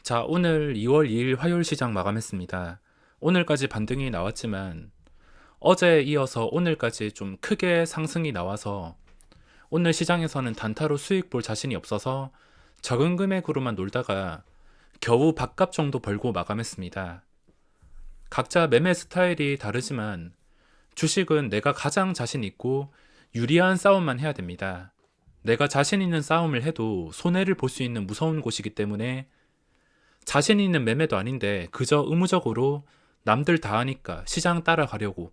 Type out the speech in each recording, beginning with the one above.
자, 오늘 2월 2일 화요일 시장 마감했습니다. 오늘까지 반등이 나왔지만 어제에 이어서 오늘까지 좀 크게 상승이 나와서 오늘 시장에서는 단타로 수익 볼 자신이 없어서 적은 금액으로만 놀다가 겨우 밥값 정도 벌고 마감했습니다. 각자 매매 스타일이 다르지만 주식은 내가 가장 자신 있고 유리한 싸움만 해야 됩니다. 내가 자신 있는 싸움을 해도 손해를 볼 수 있는 무서운 곳이기 때문에 자신 있는 매매도 아닌데 그저 의무적으로 남들 다 하니까 시장 따라가려고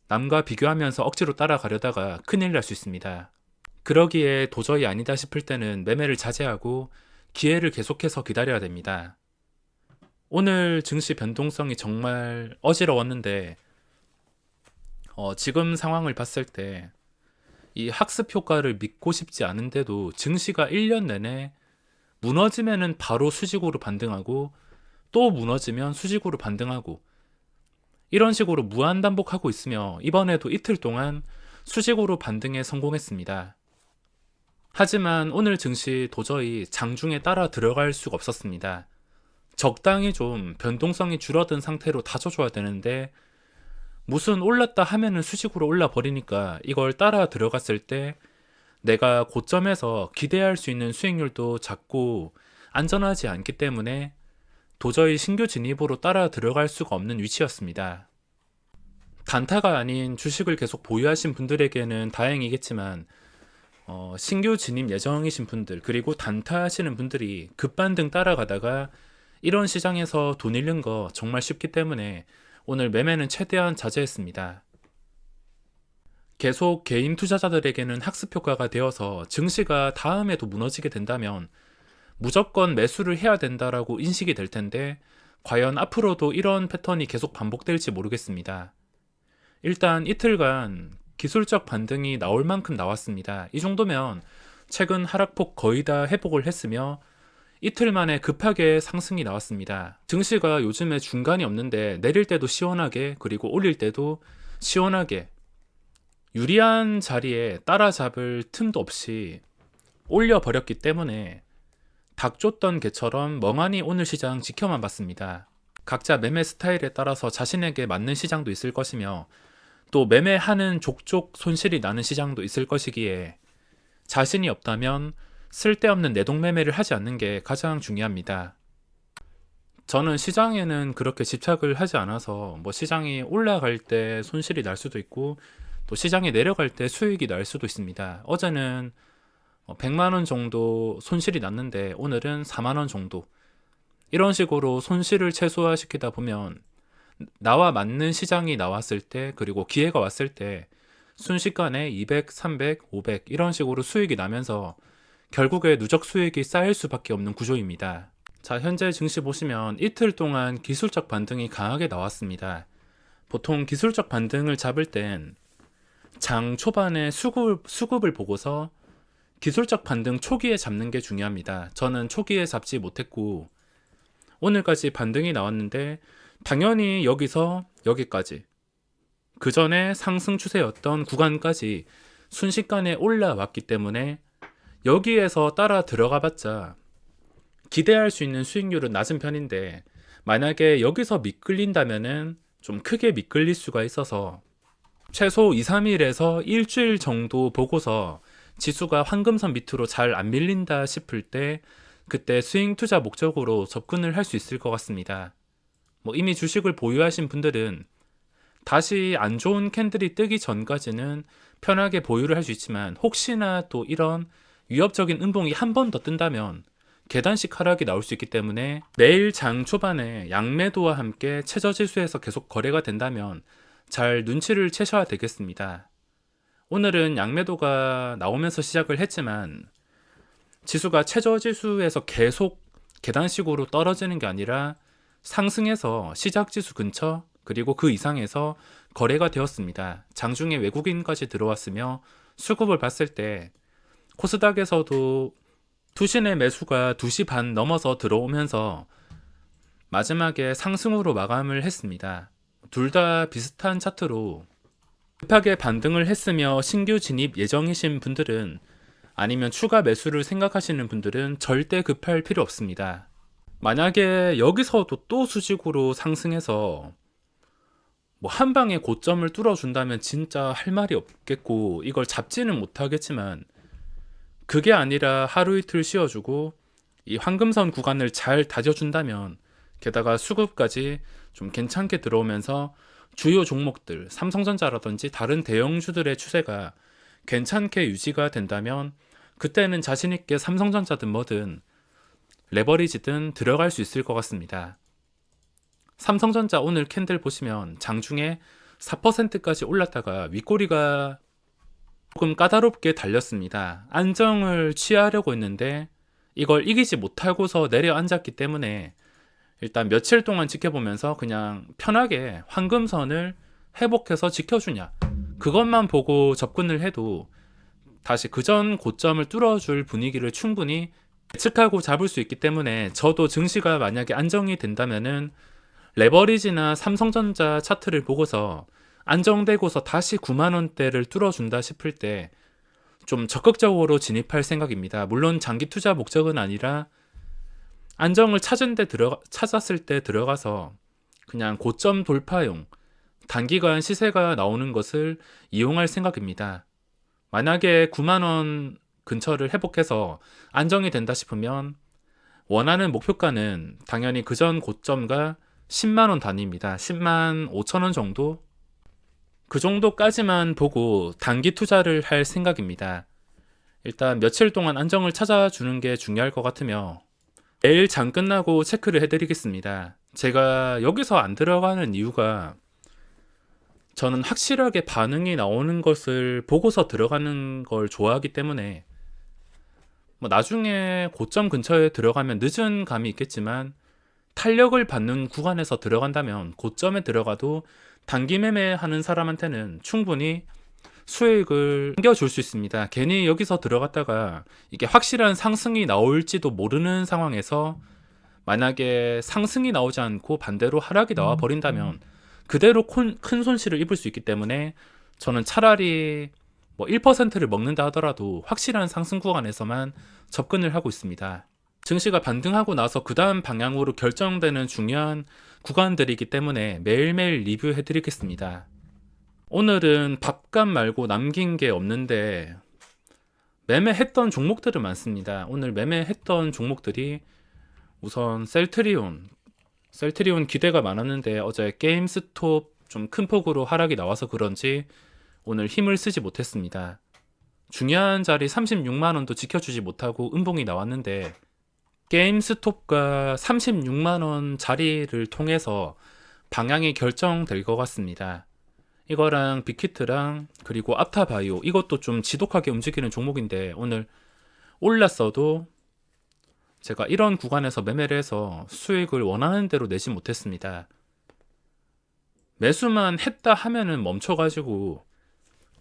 남과 비교하면서 억지로 따라가려다가 큰일 날 수 있습니다. 그러기에 도저히 아니다 싶을 때는 매매를 자제하고 기회를 계속해서 기다려야 됩니다. 오늘 증시 변동성이 정말 어지러웠는데 지금 상황을 봤을 때 이 학습 효과를 믿고 싶지 않은데도 증시가 1년 내내 무너지면은 바로 수직으로 반등하고 또 무너지면 수직으로 반등하고 이런 식으로 무한반복하고 있으며 이번에도 이틀 동안 수직으로 반등에 성공했습니다. 하지만 오늘 증시 도저히 장중에 따라 들어갈 수가 없었습니다. 적당히 좀 변동성이 줄어든 상태로 다져줘야 되는데 무슨 올랐다 하면은 수직으로 올라 버리니까 이걸 따라 들어갔을 때 내가 고점에서 기대할 수 있는 수익률도 작고 안전하지 않기 때문에 도저히 신규 진입으로 따라 들어갈 수가 없는 위치였습니다. 단타가 아닌 주식을 계속 보유하신 분들에게는 다행이겠지만 신규 진입 예정이신 분들 그리고 단타 하시는 분들이 급반등 따라가다가 이런 시장에서 돈 잃는 거 정말 쉽기 때문에 오늘 매매는 최대한 자제했습니다. 계속 개인 투자자들에게는 학습 효과가 되어서 증시가 다음에도 무너지게 된다면 무조건 매수를 해야 된다라고 인식이 될 텐데 과연 앞으로도 이런 패턴이 계속 반복될지 모르겠습니다. 일단 이틀간 기술적 반등이 나올 만큼 나왔습니다. 이 정도면 최근 하락폭 거의 다 회복을 했으며 이틀 만에 급하게 상승이 나왔습니다. 증시가 요즘에 중간이 없는데 내릴 때도 시원하게 그리고 올릴 때도 시원하게 유리한 자리에 따라잡을 틈도 없이 올려버렸기 때문에 닭 쫓던 개처럼 멍하니 오늘 시장 지켜만 봤습니다. 각자 매매 스타일에 따라서 자신에게 맞는 시장도 있을 것이며 또 매매하는 족족 손실이 나는 시장도 있을 것이기에 자신이 없다면 쓸데없는 내동매매를 하지 않는 게 가장 중요합니다. 저는 시장에는 그렇게 집착을 하지 않아서 시장이 올라갈 때 손실이 날 수도 있고 또 시장이 내려갈 때 수익이 날 수도 있습니다. 어제는 100만 원 정도 손실이 났는데 오늘은 4만 원 정도 이런 식으로 손실을 최소화시키다 보면 나와 맞는 시장이 나왔을 때 그리고 기회가 왔을 때 순식간에 200, 300, 500 이런 식으로 수익이 나면서 결국에 누적 수익이 쌓일 수밖에 없는 구조입니다. 자, 현재 증시 보시면 이틀 동안 기술적 반등이 강하게 나왔습니다. 보통 기술적 반등을 잡을 땐 장 초반에 수급을 보고서 기술적 반등 초기에 잡는 게 중요합니다. 저는 초기에 잡지 못했고 오늘까지 반등이 나왔는데 당연히 여기서 여기까지 그 전에 상승 추세였던 구간까지 순식간에 올라왔기 때문에 여기에서 따라 들어가 봤자 기대할 수 있는 수익률은 낮은 편인데 만약에 여기서 미끌린다면은 좀 크게 미끌릴 수가 있어서 최소 2, 3일에서 일주일 정도 보고서 지수가 황금선 밑으로 잘 안 밀린다 싶을 때 그때 스윙 투자 목적으로 접근을 할 수 있을 것 같습니다. 이미 주식을 보유하신 분들은 다시 안 좋은 캔들이 뜨기 전까지는 편하게 보유를 할 수 있지만 혹시나 또 이런 위협적인 음봉이 한 번 더 뜬다면 계단식 하락이 나올 수 있기 때문에 내일 장 초반에 양매도와 함께 최저지수에서 계속 거래가 된다면 잘 눈치를 채셔야 되겠습니다. 오늘은 양매도가 나오면서 시작을 했지만 지수가 최저지수에서 계속 계단식으로 떨어지는 게 아니라 상승해서 시작지수 근처 그리고 그 이상에서 거래가 되었습니다. 장중에 외국인까지 들어왔으며 수급을 봤을 때 코스닥에서도 투신의 매수가 2시 반 넘어서 들어오면서 마지막에 상승으로 마감을 했습니다. 둘 다 비슷한 차트로 급하게 반등을 했으며 신규 진입 예정이신 분들은 아니면 추가 매수를 생각하시는 분들은 절대 급할 필요 없습니다. 만약에 여기서도 또 수직으로 상승해서 뭐 한 방에 고점을 뚫어준다면 진짜 할 말이 없겠고 이걸 잡지는 못하겠지만, 그게 아니라 하루 이틀 쉬어주고 이 황금선 구간을 잘 다져준다면, 게다가 수급까지 좀 괜찮게 들어오면서 주요 종목들, 삼성전자라든지 다른 대형주들의 추세가 괜찮게 유지가 된다면, 그때는 자신있게 삼성전자든 뭐든 레버리지든 들어갈 수 있을 것 같습니다. 삼성전자 오늘 캔들 보시면 장중에 4%까지 올랐다가 윗꼬리가 조금 까다롭게 달렸습니다. 안정을 취하려고 했는데 이걸 이기지 못하고서 내려앉았기 때문에 일단 며칠 동안 지켜보면서 그냥 편하게 황금선을 회복해서 지켜주냐, 그것만 보고 접근을 해도 다시 그전 고점을 뚫어줄 분위기를 충분히 예측하고 잡을 수 있기 때문에, 저도 증시가 만약에 안정이 된다면은 레버리지나 삼성전자 차트를 보고서 안정되고서 다시 9만원대를 뚫어준다 싶을 때 좀 적극적으로 진입할 생각입니다. 물론 장기 투자 목적은 아니라 안정을 찾았을 때 들어가서 그냥 고점 돌파용 단기간 시세가 나오는 것을 이용할 생각입니다. 만약에 9만원 근처를 회복해서 안정이 된다 싶으면 원하는 목표가는 당연히 그전 고점과 10만원 단위입니다. 10만 5천원 정도? 그 정도까지만 보고 단기 투자를 할 생각입니다. 일단 며칠 동안 안정을 찾아주는 게 중요할 것 같으며, 내일 장 끝나고 체크를 해드리겠습니다. 제가 여기서 안 들어가는 이유가, 저는 확실하게 반응이 나오는 것을 보고서 들어가는 걸 좋아하기 때문에, 뭐 나중에 고점 근처에 들어가면 늦은 감이 있겠지만 탄력을 받는 구간에서 들어간다면 고점에 들어가도 단기 매매하는 사람한테는 충분히 수익을 안겨줄 수 있습니다. 괜히 여기서 들어갔다가 이게 확실한 상승이 나올지도 모르는 상황에서 만약에 상승이 나오지 않고 반대로 하락이 나와 버린다면 그대로 큰 손실을 입을 수 있기 때문에, 저는 차라리 뭐 1%를 먹는다 하더라도 확실한 상승 구간에서만 접근을 하고 있습니다. 증시가 반등하고 나서 그 다음 방향으로 결정되는 중요한 구간들이기 때문에 매일매일 리뷰해 드리겠습니다. 오늘은 밥값 말고 남긴 게 없는데 매매했던 종목들은 많습니다. 오늘 매매했던 종목들이 우선 셀트리온 기대가 많았는데 어제 게임스톱 좀 큰 폭으로 하락이 나와서 그런지 오늘 힘을 쓰지 못했습니다. 중요한 자리 36만원도 지켜주지 못하고 음봉이 나왔는데, 게임스톱과 36만원 자리를 통해서 방향이 결정될 것 같습니다. 이거랑 빅히트랑 그리고 앞타바이오, 이것도 좀 지독하게 움직이는 종목인데 오늘 올랐어도 제가 이런 구간에서 매매를 해서 수익을 원하는 대로 내지 못했습니다. 매수만 했다 하면은 멈춰가지고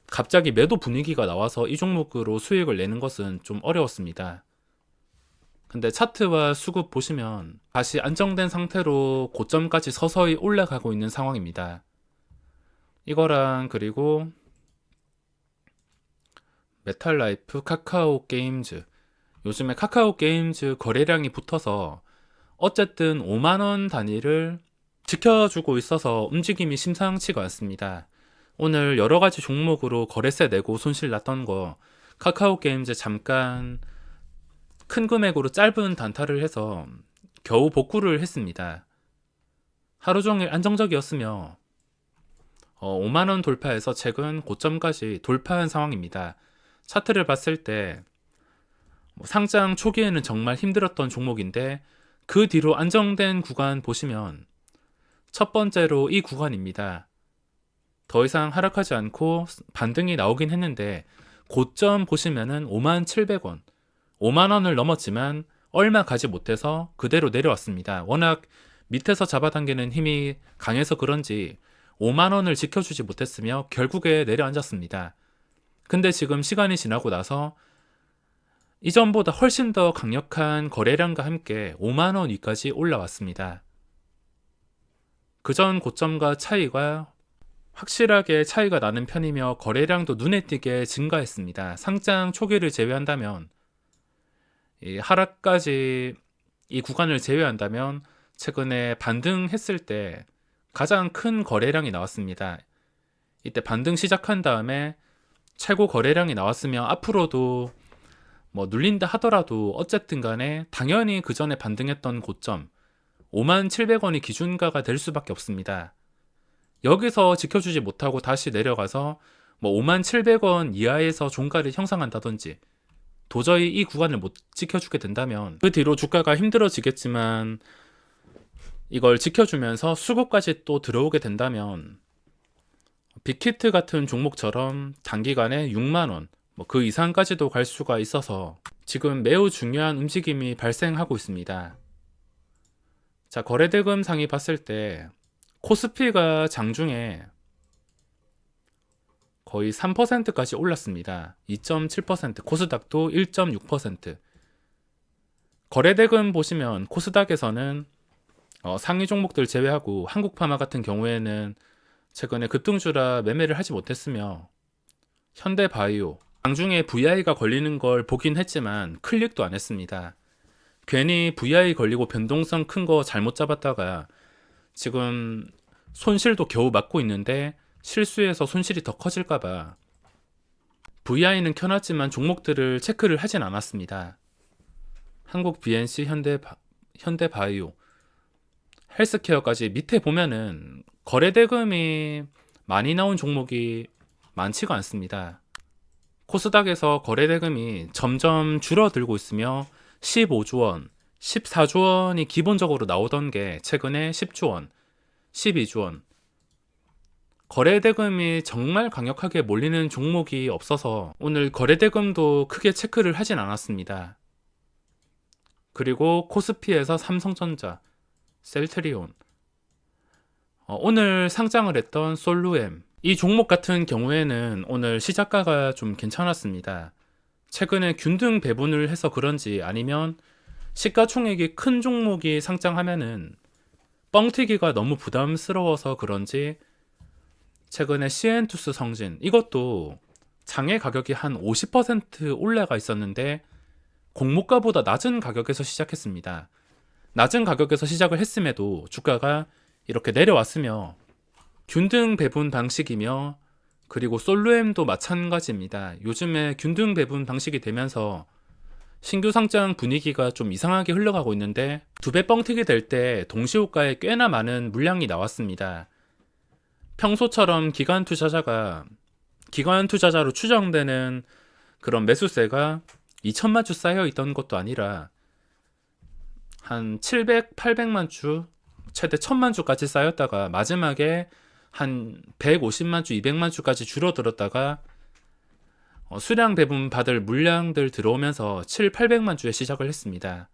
갑자기 매도 분위기가 나와서 이 종목으로 수익을 내는 것은 좀 어려웠습니다. 근데 차트와 수급 보시면 다시 안정된 상태로 고점까지 서서히 올라가고 있는 상황입니다. 이거랑 그리고 메탈라이프, 카카오 게임즈, 요즘에 카카오 게임즈 거래량이 붙어서 어쨌든 5만원 단위를 지켜주고 있어서 움직임이 심상치가 않습니다. 오늘 여러가지 종목으로 거래세 내고 손실 났던 거 카카오 게임즈 잠깐 큰 금액으로 짧은 단타를 해서 겨우 복구를 했습니다. 하루 종일 안정적이었으며 5만원 돌파해서 최근 고점까지 돌파한 상황입니다. 차트를 봤을 때 상장 초기에는 정말 힘들었던 종목인데 그 뒤로 안정된 구간 보시면 첫 번째로 이 구간입니다. 더 이상 하락하지 않고 반등이 나오긴 했는데 고점 보시면은 57,700원, 5만원을 넘었지만 얼마 가지 못해서 그대로 내려왔습니다. 워낙 밑에서 잡아당기는 힘이 강해서 그런지 5만원을 지켜주지 못했으며 결국에 내려앉았습니다. 근데 지금 시간이 지나고 나서 이전보다 훨씬 더 강력한 거래량과 함께 5만원 위까지 올라왔습니다. 그전 고점과 차이가 확실하게 차이가 나는 편이며 거래량도 눈에 띄게 증가했습니다. 상장 초기를 제외한다면 이 하락까지 이 구간을 제외한다면 최근에 반등했을 때 가장 큰 거래량이 나왔습니다. 이때 반등 시작한 다음에 최고 거래량이 나왔으면 앞으로도 뭐 눌린다 하더라도 어쨌든 간에 당연히 그 전에 반등했던 고점 57,000원이 기준가가 될 수밖에 없습니다. 여기서 지켜주지 못하고 다시 내려가서 뭐 57,000원 이하에서 종가를 형성한다든지 도저히 이 구간을 못 지켜주게 된다면 그 뒤로 주가가 힘들어지겠지만 이걸 지켜주면서 수급까지 또 들어오게 된다면 빅히트 같은 종목처럼 단기간에 6만원 뭐 그 이상까지도 갈 수가 있어서 지금 매우 중요한 움직임이 발생하고 있습니다. 자, 거래대금 상이 봤을 때 코스피가 장중에 거의 3%까지 올랐습니다. 2.7%, 코스닥도 1.6%. 거래대금 보시면 코스닥에서는 상위 종목들 제외하고 한국파마 같은 경우에는 최근에 급등주라 매매를 하지 못했으며 현대바이오, 장중에 VI가 걸리는 걸 보긴 했지만 클릭도 안 했습니다. 괜히 VI 걸리고 변동성 큰 거 잘못 잡았다가 지금 손실도 겨우 막고 있는데 실수해서 손실이 더 커질까봐 VI는 켜놨지만 종목들을 체크를 하진 않았습니다. 한국 BNC, 현대바이오, 헬스케어까지 밑에 보면은 거래대금이 많이 나온 종목이 많지가 않습니다. 코스닥에서 거래대금이 점점 줄어들고 있으며 15조 원, 14조 원이 기본적으로 나오던 게 최근에 10조 원, 12조 원. 거래대금이 정말 강력하게 몰리는 종목이 없어서 오늘 거래대금도 크게 체크를 하진 않았습니다. 그리고 코스피에서 삼성전자, 셀트리온, 오늘 상장을 했던 솔루엠, 이 종목 같은 경우에는 오늘 시작가가 좀 괜찮았습니다. 최근에 균등 배분을 해서 그런지 아니면 시가총액이 큰 종목이 상장하면은 뻥튀기가 너무 부담스러워서 그런지 최근에 시엔투스 성진, 이것도 장외 가격이 한 50% 올라가 있었는데 공모가보다 낮은 가격에서 시작했습니다. 낮은 가격에서 시작을 했음에도 주가가 이렇게 내려왔으며 균등 배분 방식이며 그리고 솔루엠도 마찬가지입니다. 요즘에 균등 배분 방식이 되면서 신규 상장 분위기가 좀 이상하게 흘러가고 있는데 두 배 뻥튀기 될 때 동시호가에 꽤나 많은 물량이 나왔습니다. 평소처럼 기관 투자자로 추정되는 그런 매수세가 2천만 주 쌓여 있던 것도 아니라 한 700, 800만 주, 최대 1000만 주까지 쌓였다가 마지막에 한 150만 주, 200만 주까지 줄어들었다가 수량 배분 받을 물량들 들어오면서 7, 800만 주에 시작을 했습니다.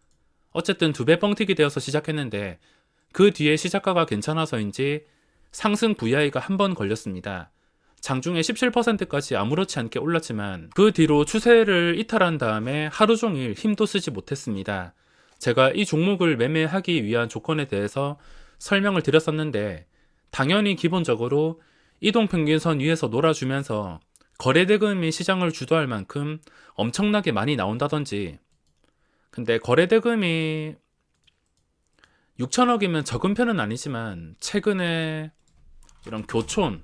어쨌든 두 배 뻥튀기 되어서 시작했는데 그 뒤에 시작가가 괜찮아서인지 상승 VI가 한 번 걸렸습니다. 장중에 17%까지 아무렇지 않게 올랐지만 그 뒤로 추세를 이탈한 다음에 하루 종일 힘도 쓰지 못했습니다. 제가 이 종목을 매매하기 위한 조건에 대해서 설명을 드렸었는데 당연히 기본적으로 이동평균선 위에서 놀아주면서 거래대금이 시장을 주도할 만큼 엄청나게 많이 나온다든지, 근데 거래대금이 6천억이면 적은 편은 아니지만 최근에 이런 교촌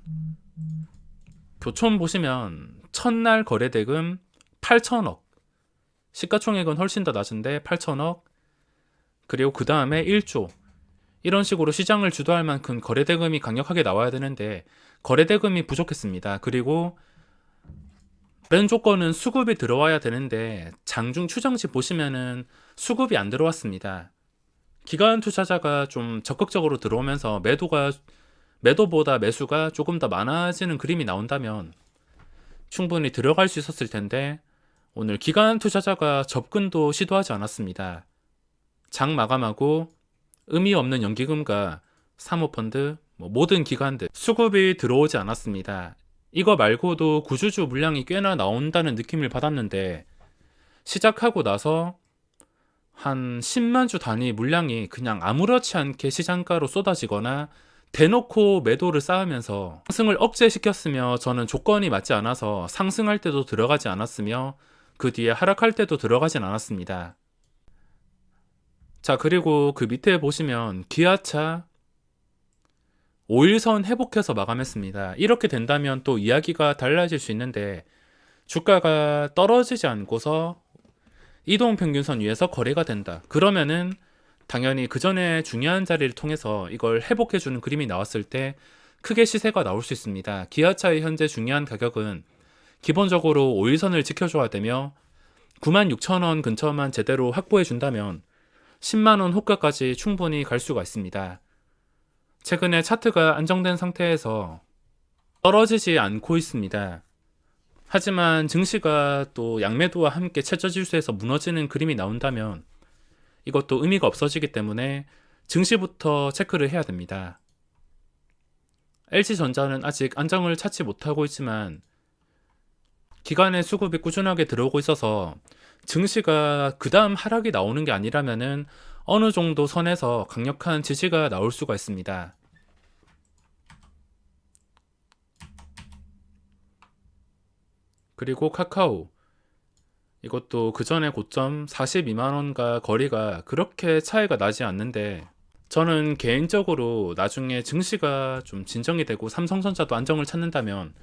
보시면 첫날 거래대금 8천억, 시가총액은 훨씬 더 낮은데 8천억, 그리고 그 다음에 1조, 이런 식으로 시장을 주도할 만큼 거래대금이 강력하게 나와야 되는데 거래대금이 부족했습니다. 그리고 다른 조건은 수급이 들어와야 되는데 장중 추정치 보시면은 수급이 안 들어왔습니다. 기관 투자자가 좀 적극적으로 들어오면서 매도보다 매수가 조금 더 많아지는 그림이 나온다면 충분히 들어갈 수 있었을 텐데 오늘 기관 투자자가 접근도 시도하지 않았습니다. 장 마감하고 의미 없는 연기금과 사모펀드, 모든 기관들 수급이 들어오지 않았습니다. 이거 말고도 구주주 물량이 꽤나 나온다는 느낌을 받았는데 시작하고 나서 한 10만 주 단위 물량이 그냥 아무렇지 않게 시장가로 쏟아지거나 대놓고 매도를 쌓으면서 상승을 억제시켰으며 저는 조건이 맞지 않아서 상승할 때도 들어가지 않았으며 그 뒤에 하락할 때도 들어가진 않았습니다. 자, 그리고 그 밑에 보시면 기아차 5일선 회복해서 마감했습니다. 이렇게 된다면 또 이야기가 달라질 수 있는데 주가가 떨어지지 않고서 이동평균선 위에서 거래가 된다. 그러면은 당연히 그 전에 중요한 자리를 통해서 이걸 회복해주는 그림이 나왔을 때 크게 시세가 나올 수 있습니다. 기아차의 현재 중요한 가격은 기본적으로 5일선을 지켜줘야 되며 96,000원 근처만 제대로 확보해준다면 10만원 호가까지 충분히 갈 수가 있습니다. 최근에 차트가 안정된 상태에서 떨어지지 않고 있습니다. 하지만 증시가 또 양매도와 함께 최저지수에서 무너지는 그림이 나온다면 이것도 의미가 없어지기 때문에 증시부터 체크를 해야 됩니다. LG전자는 아직 안정을 찾지 못하고 있지만 기관의 수급이 꾸준하게 들어오고 있어서 증시가 그 다음 하락이 나오는 게 아니라면은 어느 정도 선에서 강력한 지지가 나올 수가 있습니다. 그리고 카카오, 이것도 그 전에 고점 42만원과 거리가 그렇게 차이가 나지 않는데 저는 개인적으로 나중에 증시가 좀 진정이 되고 삼성전자도 안정을 찾는다면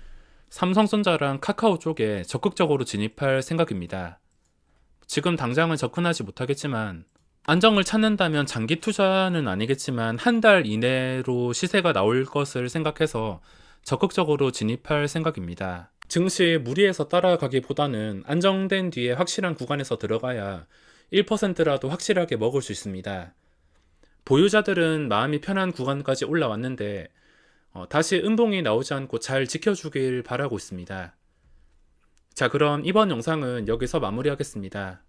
삼성전자랑 카카오 쪽에 적극적으로 진입할 생각입니다. 지금 당장은 접근하지 못하겠지만 안정을 찾는다면 장기 투자는 아니겠지만 한 달 이내로 시세가 나올 것을 생각해서 적극적으로 진입할 생각입니다. 증시 무리해서 따라가기보다는 안정된 뒤에 확실한 구간에서 들어가야 1%라도 확실하게 먹을 수 있습니다. 보유자들은 마음이 편한 구간까지 올라왔는데 다시 음봉이 나오지 않고 잘 지켜주길 바라고 있습니다. 자, 그럼 이번 영상은 여기서 마무리하겠습니다.